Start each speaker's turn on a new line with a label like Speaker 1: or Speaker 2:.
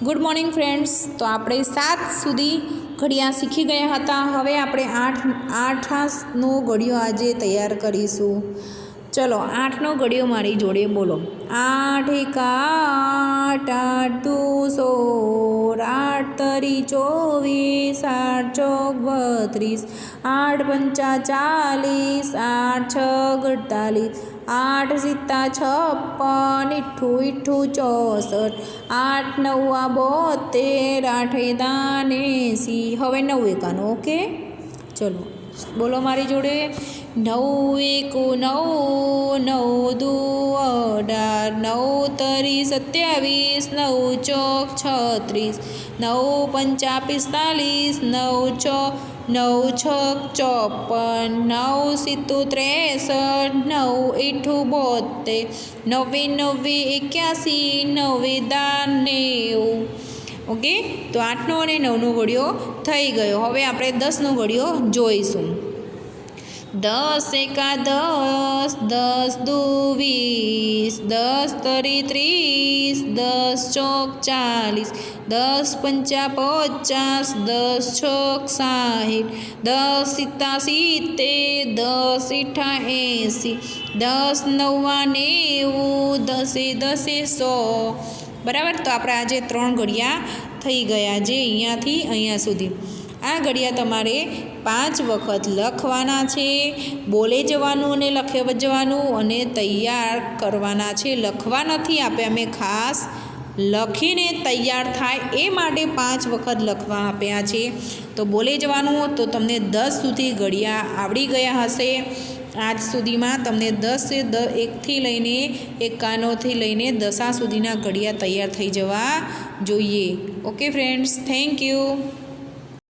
Speaker 1: Good morning friends. તો આપણે 7 સુધી ઘડિયા શીખી ગયા હતા. હવે આપણે આઠનો ઘડિયો આજે તૈયાર કરીશું. ચલો 8નો ઘડિયો મારી જોડે બોલો. 8 એકા 8, 8 દુ 16, 8 તરી 24, 8 ચોક 32, 8 પંચા 40, 8 છગ 48, 8 સિત્તા 56, ઇઠ્ઠું ઇઠ્ઠું 64, 8 નવ્વા 72, 8 દાન 80. હવે 9 એકાનો. ઓકે, ચલો બોલો મારી જોડે. 9 એકુ 9, 9 દુ 18, 9 તરી 27, 9 ચોક 36, 9 પંચા 45, 9 ચોક 9 છક 54, 9 સિત્તું 63, 9 ઇઠ્ઠું 72, 9 9 81, 9 દાન 90. ઓકે, તો 8નો અને 9નો ઘડિયો થઈ ગયો. હવે આપણે 10નો ઘડિયો જોઈશું. 10 એકા 10, 10 દુ 20, 10 તરી 30, 10 ચોક 40, 10 પંચા 50, 10 છક 60, 10 સિત્તા 70, 10 ઇઠ્ઠા 80, 10 નવ્વા 90, 10 10 100. બરાબર. તો આપણે આજે 3 ઘડિયા થઈ ગયા, જે અહીંયાથી અહીંયા સુધી. આ ઘડિયા તમારે 5 વખત લખવાના છે. બોલે જવાનું અને લખે જવાનું અને તૈયાર કરવાના છે. લખવા નથી અમે ખાસ લખીને તૈયાર થાય એ માટે 5 વખત લખવા આપ્યા છે. તો બોલે જવાનું તો તમને 10 સુધી ઘડિયા આવડી ગયા હશે. આજ સુધીમાં તમને 10 1થી લઈને 91થી લઈને 10 સુધીના ઘડિયા તૈયાર થઈ જવા જોઈએ. Okay friends, thank you.